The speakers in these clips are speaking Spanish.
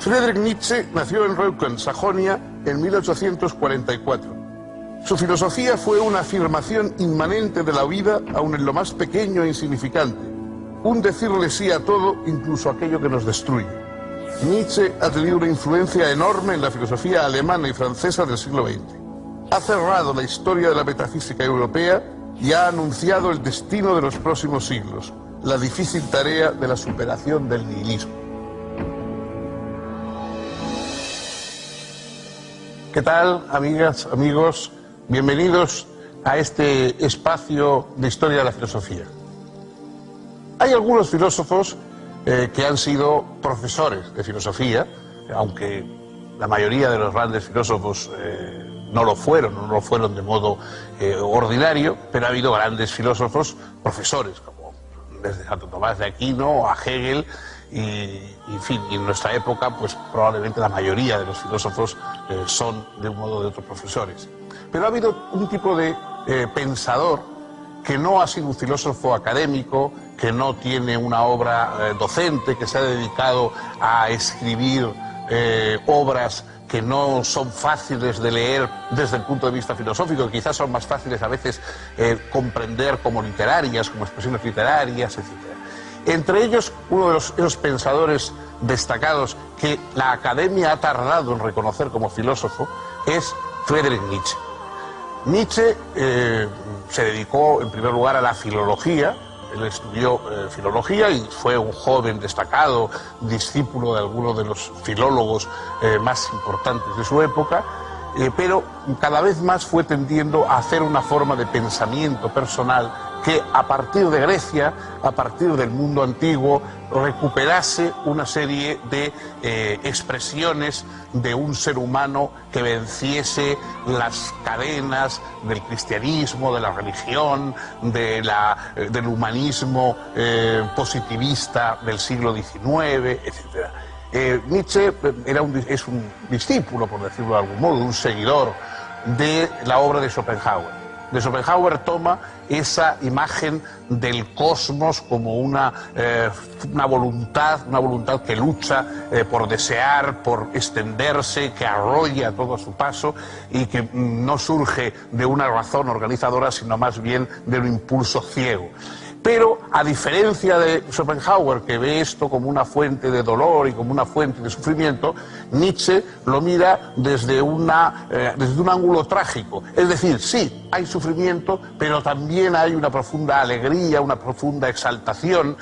Friedrich Nietzsche nació en Reucken, Sajonia, en 1844. Su filosofía fue una afirmación inmanente de la vida, aun en lo más pequeño e insignificante. Un decirle sí a todo, incluso aquello que nos destruye. Nietzsche ha tenido una influencia enorme en la filosofía alemana y francesa del siglo XX. Ha cerrado la historia de la metafísica europea y ha anunciado el destino de los próximos siglos, la difícil tarea de la superación del nihilismo. ¿Qué tal, amigas, amigos? Bienvenidos a este espacio de historia de la filosofía. Hay algunos filósofos que han sido profesores de filosofía, aunque la mayoría de los grandes filósofos no lo fueron de modo ordinario, pero ha habido grandes filósofos profesores, como desde Santo Tomás de Aquino a Hegel, y en fin, y en nuestra época, pues probablemente la mayoría de los filósofos son de un modo o de otro profesores. Pero ha habido un tipo de pensador que no ha sido un filósofo académico, que no tiene una obra docente, que se ha dedicado a escribir obras que no son fáciles de leer desde el punto de vista filosófico, que quizás son más fáciles a veces comprender como literarias, como expresiones literarias, etc. Entre ellos, uno de esos pensadores destacados que la academia ha tardado en reconocer como filósofo es Friedrich Nietzsche. Nietzsche se dedicó en primer lugar a la filología. Él estudió filología y fue un joven destacado, discípulo de algunos de los filólogos más importantes de su época, pero cada vez más fue tendiendo a hacer una forma de pensamiento personal que a partir de Grecia, a partir del mundo antiguo, recuperase una serie de expresiones de un ser humano que venciese las cadenas del cristianismo, de la religión, del humanismo positivista del siglo XIX, etc. Nietzsche es un discípulo, por decirlo de algún modo, un seguidor de la obra de Schopenhauer. De Schopenhauer toma esa imagen del cosmos como una voluntad que lucha por desear, por extenderse, que arrolla todo a su paso y que no surge de una razón organizadora, sino más bien de un impulso ciego. Pero, a diferencia de Schopenhauer, que ve esto como una fuente de dolor y como una fuente de sufrimiento, Nietzsche lo mira desde un ángulo trágico. Es decir, sí, hay sufrimiento, pero también hay una profunda alegría, una profunda exaltación.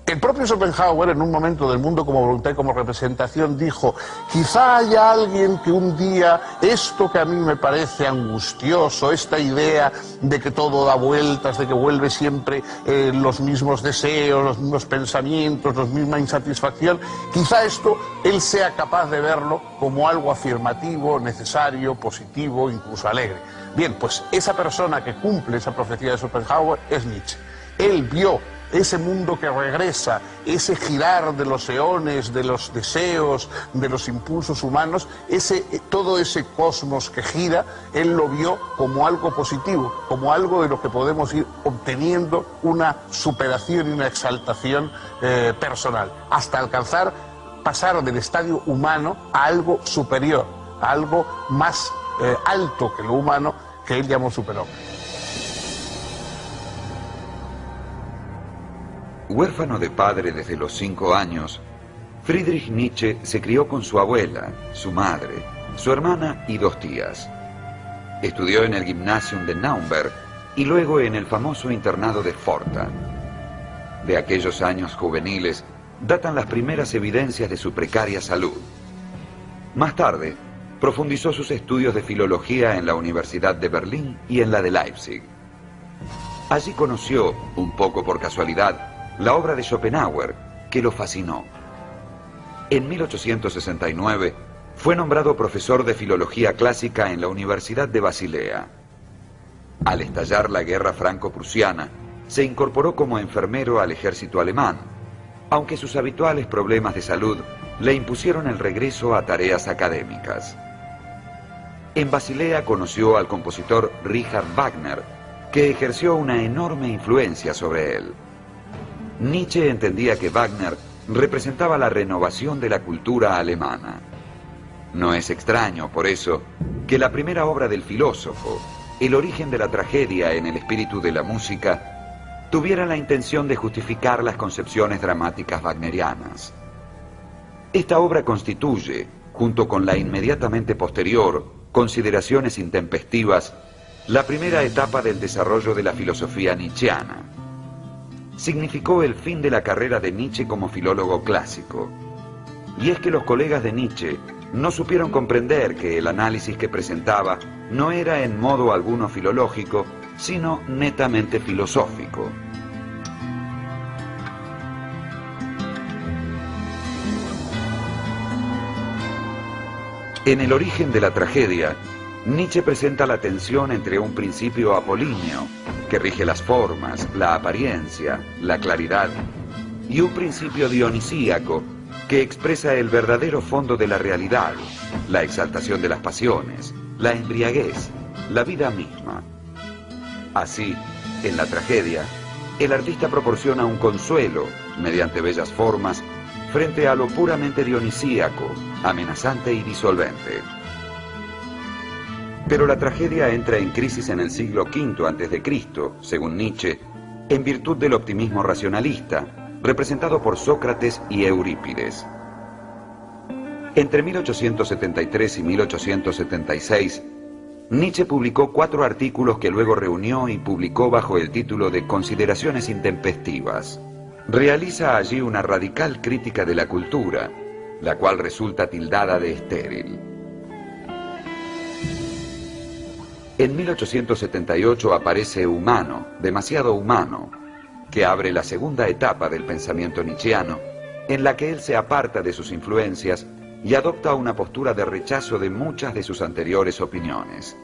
El propio Schopenhauer, en un momento del mundo como voluntad y como representación, dijo: quizá haya alguien que un día esto que a mí me parece angustioso, esta idea de que todo da vueltas, de que vuelve siempre los mismos deseos, los mismos pensamientos, la misma insatisfacción, quizá esto él sea capaz de verlo como algo afirmativo, necesario, positivo, incluso alegre. Bien, pues esa persona que cumple esa profecía de Schopenhauer es Nietzsche. Él vio ese mundo que regresa, ese girar de los eones, de los deseos, de los impulsos humanos, todo ese cosmos que gira, él lo vio como algo positivo, como algo de lo que podemos ir obteniendo una superación y una exaltación personal, hasta pasar del estadio humano a algo superior, a algo más alto que lo humano, que él llamó superhombre. Huérfano de padre desde los 5 años, Friedrich Nietzsche se crió con su abuela, su madre, su hermana y 2 tías. Estudió en el Gymnasium de Naumberg y luego en el famoso internado de Pforta. De aquellos años juveniles datan las primeras evidencias de su precaria salud. Más tarde, profundizó sus estudios de filología en la Universidad de Berlín y en la de Leipzig. Allí conoció, un poco por casualidad, la obra de Schopenhauer, que lo fascinó. En 1869 fue nombrado profesor de filología clásica en la Universidad de Basilea. Al estallar la guerra franco-prusiana, se incorporó como enfermero al ejército alemán, aunque sus habituales problemas de salud le impusieron el regreso a tareas académicas. En Basilea conoció al compositor Richard Wagner, que ejerció una enorme influencia sobre él. Nietzsche entendía que Wagner representaba la renovación de la cultura alemana. No es extraño, por eso, que la primera obra del filósofo, El origen de la tragedia en el espíritu de la música, tuviera la intención de justificar las concepciones dramáticas wagnerianas. Esta obra constituye, junto con la inmediatamente posterior, Consideraciones intempestivas, la primera etapa del desarrollo de la filosofía nietzscheana. Significó el fin de la carrera de Nietzsche como filólogo clásico. Y es que los colegas de Nietzsche no supieron comprender que el análisis que presentaba no era en modo alguno filológico, sino netamente filosófico. En El origen de la tragedia, Nietzsche presenta la tensión entre un principio apolíneo, que rige las formas, la apariencia, la claridad, y un principio dionisíaco, que expresa el verdadero fondo de la realidad, la exaltación de las pasiones, la embriaguez, la vida misma. Así, en la tragedia, el artista proporciona un consuelo, mediante bellas formas, frente a lo puramente dionisíaco, amenazante y disolvente. Pero la tragedia entra en crisis en el siglo V a.C., según Nietzsche, en virtud del optimismo racionalista, representado por Sócrates y Eurípides. Entre 1873 y 1876, Nietzsche publicó 4 artículos que luego reunió y publicó bajo el título de Consideraciones intempestivas. Realiza allí una radical crítica de la cultura, la cual resulta tildada de estéril. En 1878 aparece Humano, demasiado humano, que abre la segunda etapa del pensamiento nietzscheano, en la que él se aparta de sus influencias y adopta una postura de rechazo de muchas de sus anteriores opiniones.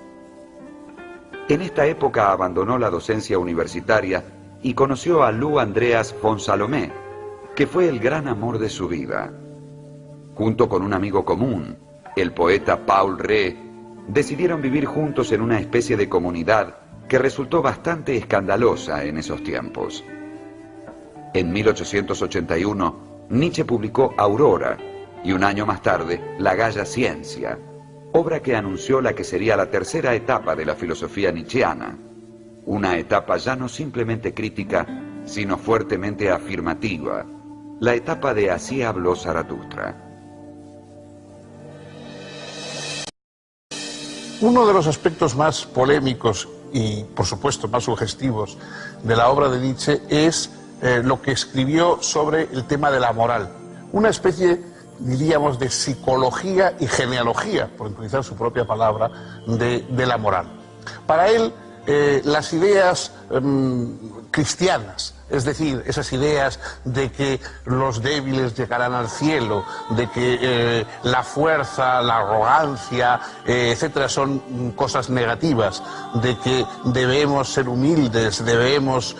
En esta época abandonó la docencia universitaria y conoció a Lou Andreas von Salomé, que fue el gran amor de su vida. Junto con un amigo común, el poeta Paul Rée, decidieron vivir juntos en una especie de comunidad que resultó bastante escandalosa en esos tiempos. En 1881, Nietzsche publicó Aurora y un año más tarde, La Gaya Ciencia, obra que anunció la que sería la tercera etapa de la filosofía nietzscheana, una etapa ya no simplemente crítica, sino fuertemente afirmativa, la etapa de Así habló Zaratustra. Uno de los aspectos más polémicos y, por supuesto, más sugestivos de la obra de Nietzsche es lo que escribió sobre el tema de la moral. Una especie, diríamos, de psicología y genealogía, por utilizar su propia palabra, de la moral. Para él, las ideas cristianas, es decir, esas ideas de que los débiles llegarán al cielo, de que la fuerza, la arrogancia, etcétera, son cosas negativas, de que debemos ser humildes, debemos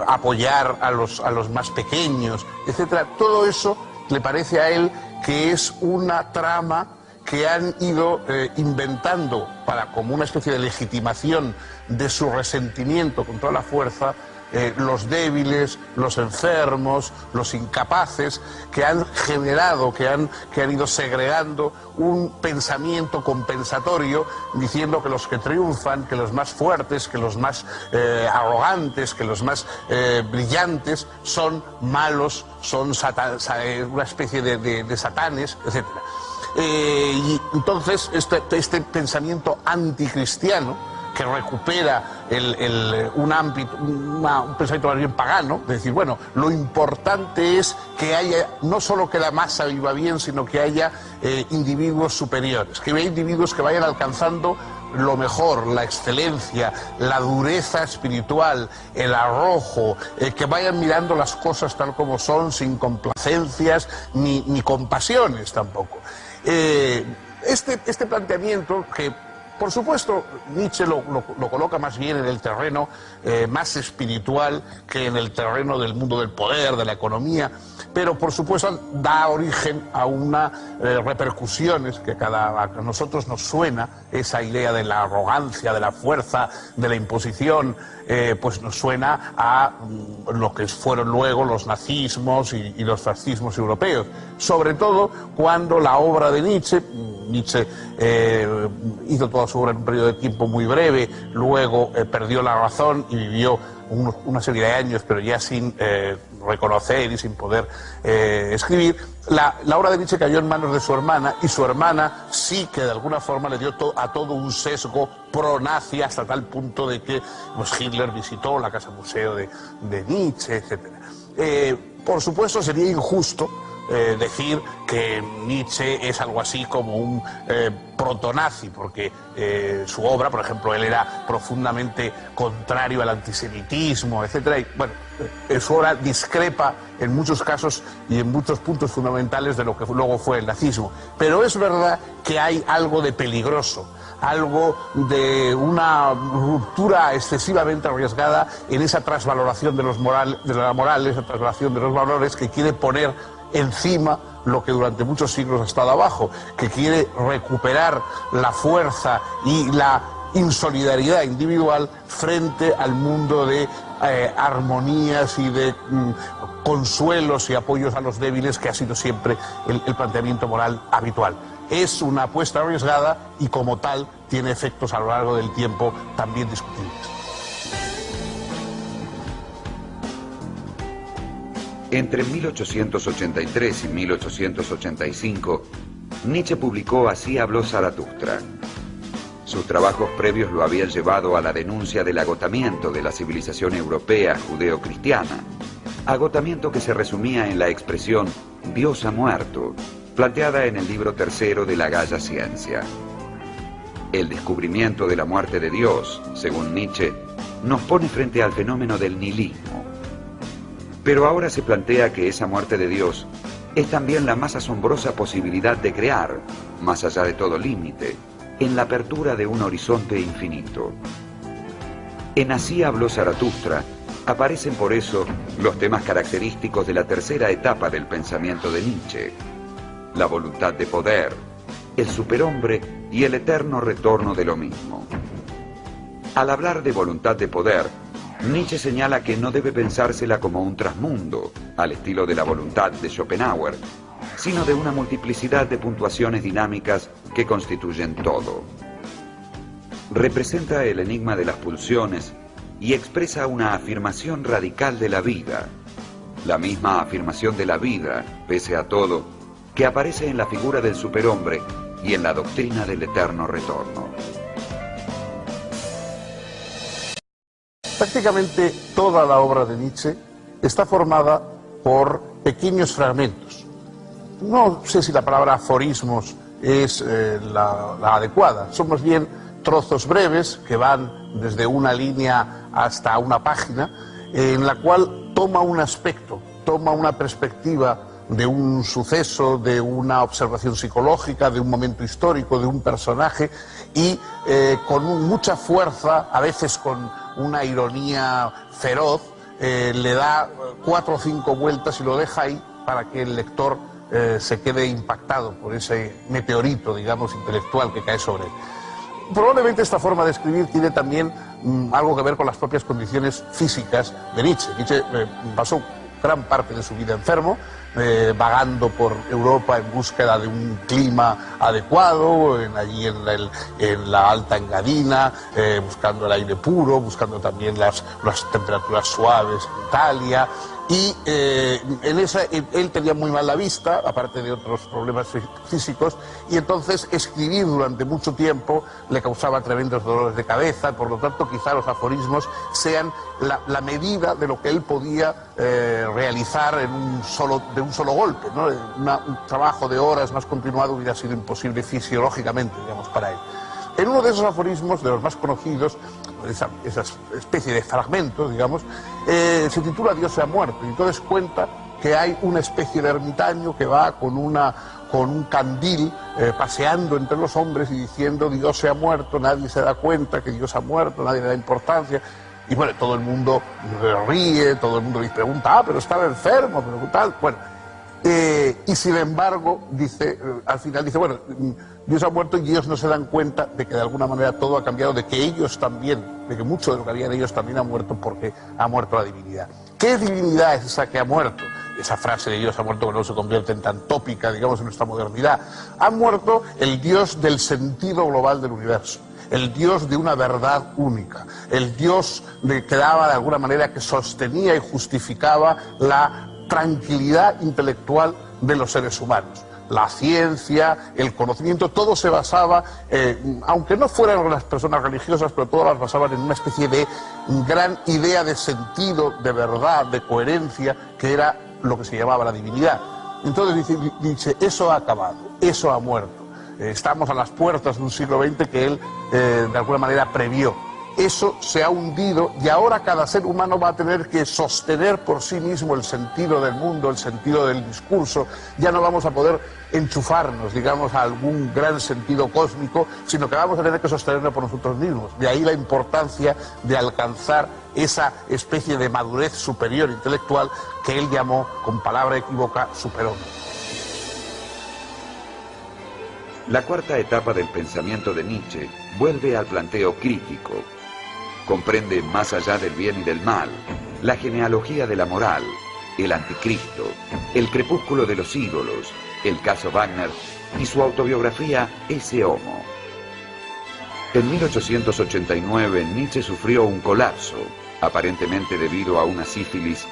apoyar a los más pequeños, etcétera, todo eso le parece a él que es una trama que han ido inventando para, como una especie de legitimación de su resentimiento con toda la fuerza, los débiles, los enfermos, los incapaces, que han generado, que han ido segregando un pensamiento compensatorio, diciendo que los que triunfan, que los más fuertes, que los más arrogantes, que los más brillantes son malos, son una especie de satanes, etc. Y entonces este pensamiento anticristiano, que recupera un pensamiento más bien pagano, de decir, bueno, lo importante es que haya, no solo que la masa viva bien, sino que haya individuos superiores, que haya individuos que vayan alcanzando lo mejor, la excelencia, la dureza espiritual, el arrojo, que vayan mirando las cosas tal como son, sin complacencias ni compasiones tampoco. Este planteamiento, que Por supuesto, Nietzsche lo coloca más bien en el terreno más espiritual que en el terreno del mundo del poder, de la economía, pero por supuesto da origen a unas repercusiones que a nosotros nos suena, esa idea de la arrogancia, de la fuerza, de la imposición, pues nos suena a lo que fueron luego los nazismos y los fascismos europeos, sobre todo cuando la obra de Nietzsche hizo toda su obra en un periodo de tiempo muy breve, luego perdió la razón y vivió una serie de años, pero ya sin reconocer y sin poder escribir. La obra de Nietzsche cayó en manos de su hermana, y su hermana sí que de alguna forma le dio a todo un sesgo pro-nazi, hasta tal punto de que pues, Hitler visitó la casa museo de Nietzsche, etc. Por supuesto sería injusto decir que Nietzsche es algo así como un protonazi, porque su obra, por ejemplo, él era profundamente contrario al antisemitismo, etc. Y bueno, su obra discrepa en muchos casos y en muchos puntos fundamentales de lo que luego fue el nazismo. Pero es verdad que hay algo de peligroso, algo de una ruptura excesivamente arriesgada en esa trasvaloración de la moral, esa trasvaloración de los valores que quiere poner encima lo que durante muchos siglos ha estado abajo, que quiere recuperar la fuerza y la insolidaridad individual frente al mundo de armonías y de consuelos y apoyos a los débiles, que ha sido siempre el planteamiento moral habitual. Es una apuesta arriesgada y como tal tiene efectos a lo largo del tiempo también discutibles. Entre 1883 y 1885, Nietzsche publicó Así habló Zaratustra. Sus trabajos previos lo habían llevado a la denuncia del agotamiento de la civilización europea judeo-cristiana, agotamiento que se resumía en la expresión Dios ha muerto, planteada en el libro tercero de la Gaia Ciencia. El descubrimiento de la muerte de Dios, según Nietzsche, nos pone frente al fenómeno del nihilismo. Pero ahora se plantea que esa muerte de Dios es también la más asombrosa posibilidad de crear, más allá de todo límite, en la apertura de un horizonte infinito. En Así habló Zaratustra aparecen por eso los temas característicos de la tercera etapa del pensamiento de Nietzsche: la voluntad de poder, el superhombre y el eterno retorno de lo mismo. Al hablar de voluntad de poder, Nietzsche señala que no debe pensársela como un trasmundo, al estilo de la voluntad de Schopenhauer, sino de una multiplicidad de puntuaciones dinámicas que constituyen todo. Representa el enigma de las pulsiones y expresa una afirmación radical de la vida, la misma afirmación de la vida, pese a todo, que aparece en la figura del superhombre y en la doctrina del eterno retorno. Prácticamente toda la obra de Nietzsche está formada por pequeños fragmentos. No sé si la palabra aforismos es la adecuada, son más bien trozos breves que van desde una línea hasta una página, en la cual toma un aspecto, toma una perspectiva de un suceso, de una observación psicológica, de un momento histórico, de un personaje, y con mucha fuerza, a veces con una ironía feroz, le da 4 o 5 vueltas y lo deja ahí para que el lector se quede impactado por ese meteorito, digamos, intelectual que cae sobre él. Probablemente esta forma de escribir tiene también algo que ver con las propias condiciones físicas de Nietzsche. Nietzsche pasó gran parte de su vida enfermo, vagando por Europa en búsqueda de un clima adecuado, allí en la Alta Engadina, buscando el aire puro, buscando también las temperaturas suaves en Italia. Y él tenía muy mal la vista, aparte de otros problemas físicos, y entonces escribir durante mucho tiempo le causaba tremendos dolores de cabeza. Por lo tanto, quizá los aforismos sean la medida de lo que él podía realizar de un solo golpe, ¿no? Un trabajo de horas más continuado hubiera sido imposible fisiológicamente, digamos, para él. En uno de esos aforismos, de los más conocidos, esa especie de fragmentos, digamos, se titula Dios se ha muerto, y entonces cuenta que hay una especie de ermitaño que va con con un candil paseando entre los hombres y diciendo Dios se ha muerto, nadie se da cuenta que Dios ha muerto, nadie le da importancia. Y bueno, todo el mundo ríe, todo el mundo le pregunta, pero estaba enfermo, pero tal. Bueno, y sin embargo, dice, al final dice, bueno, Dios ha muerto y ellos no se dan cuenta de que de alguna manera todo ha cambiado, de que ellos también, de que mucho de lo que había en ellos también ha muerto porque ha muerto la divinidad. ¿Qué divinidad es esa que ha muerto? Esa frase de Dios ha muerto que no se convierte en tan tópica, digamos, en nuestra modernidad. Ha muerto el Dios del sentido global del universo, el Dios de una verdad única, el Dios que daba de alguna manera, que sostenía y justificaba la tranquilidad intelectual de los seres humanos. La ciencia, el conocimiento, todo se basaba, aunque no fueran las personas religiosas, pero todas las basaban en una especie de gran idea de sentido, de verdad, de coherencia, que era lo que se llamaba la divinidad. Entonces dice, eso ha acabado, eso ha muerto. Estamos a las puertas de un siglo XX que él, de alguna manera, previó. Eso se ha hundido y ahora cada ser humano va a tener que sostener por sí mismo el sentido del mundo, el sentido del discurso. Ya no vamos a poder enchufarnos, digamos, a algún gran sentido cósmico, sino que vamos a tener que sostenerlo por nosotros mismos. De ahí la importancia de alcanzar esa especie de madurez superior intelectual que él llamó, con palabra equívoca, superhombre. La cuarta etapa del pensamiento de Nietzsche vuelve al planteo crítico. Comprende más allá del bien y del mal, la genealogía de la moral, el anticristo, el crepúsculo de los ídolos, el caso Wagner y su autobiografía Esse Homo. En 1889 Nietzsche sufrió un colapso, aparentemente debido a una sífilis,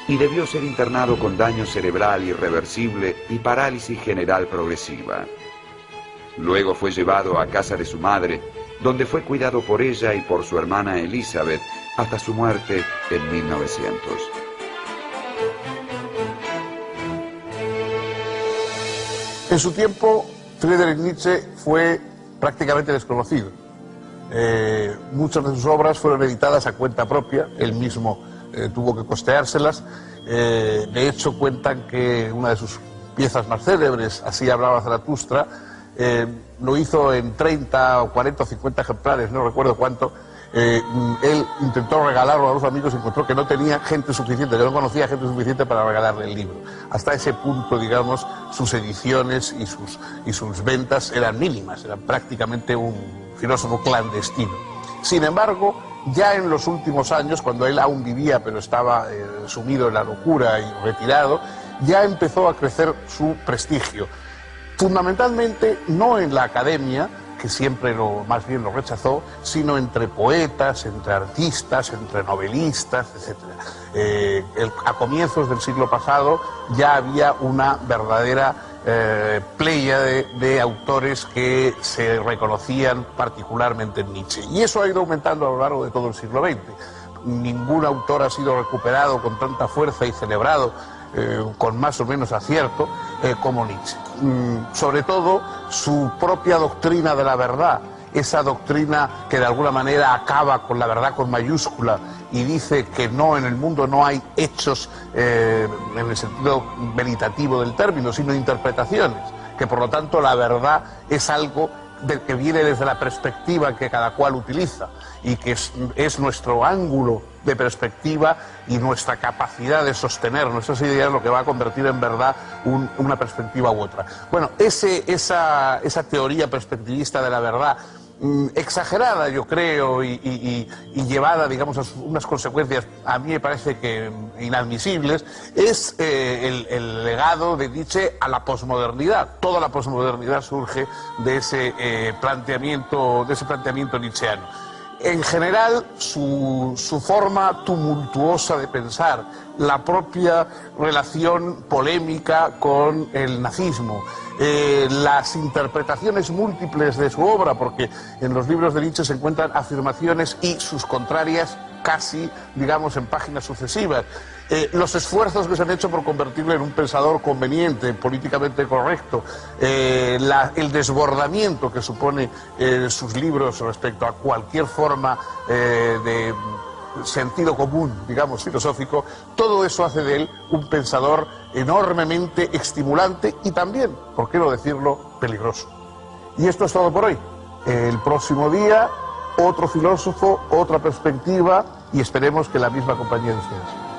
y debió ser internado con daño cerebral irreversible y parálisis general progresiva. Luego fue llevado a casa de su madre, donde fue cuidado por ella y por su hermana Elizabeth hasta su muerte en 1900. En su tiempo, Friedrich Nietzsche fue prácticamente desconocido. Muchas de sus obras fueron editadas a cuenta propia, él mismo tuvo que costeárselas. De hecho, cuentan que una de sus piezas más célebres, Así hablaba Zaratustra, lo hizo en 30 o 40 o 50 ejemplares, no recuerdo cuánto. Él intentó regalarlo a los amigos y encontró que no tenía gente suficiente, que no conocía gente suficiente para regalarle el libro. Hasta ese punto, digamos, sus ediciones y sus ventas eran mínimas, era prácticamente un filósofo clandestino. Sin embargo, ya en los últimos años, cuando él aún vivía pero estaba sumido en la locura y retirado, ya empezó a crecer su prestigio. Fundamentalmente no en la academia, que siempre más bien lo rechazó, sino entre poetas, entre artistas, entre novelistas, etc. A comienzos del siglo pasado ya había una verdadera pléyade de autores que se reconocían particularmente en Nietzsche. Y eso ha ido aumentando a lo largo de todo el siglo XX. Ningún autor ha sido recuperado con tanta fuerza y celebrado con más o menos acierto como Nietzsche. Sobre todo su propia doctrina de la verdad, esa doctrina que de alguna manera acaba con la verdad con mayúscula y dice que no, en el mundo no hay hechos en el sentido veritativo del término, sino interpretaciones, que por lo tanto la verdad es algo que viene desde la perspectiva que cada cual utiliza y que es nuestro ángulo de perspectiva y nuestra capacidad de sostener nuestras ideas lo que va a convertir en verdad una perspectiva u otra. Bueno, esa teoría perspectivista de la verdad, exagerada yo creo y llevada, digamos, a unas consecuencias a mí me parece que inadmisibles, es el legado de Nietzsche a la posmodernidad. Toda la posmodernidad surge de ese planteamiento nietzscheano. En general, su forma tumultuosa de pensar, la propia relación polémica con el nazismo, las interpretaciones múltiples de su obra, porque en los libros de Nietzsche se encuentran afirmaciones y sus contrarias casi, digamos, en páginas sucesivas. Los esfuerzos que se han hecho por convertirle en un pensador conveniente, políticamente correcto, el desbordamiento que supone sus libros respecto a cualquier forma de sentido común, digamos, filosófico, todo eso hace de él un pensador enormemente estimulante y también, por qué no decirlo, peligroso. Y esto es todo por hoy. El próximo día, otro filósofo, otra perspectiva y esperemos que la misma compañía de ustedes.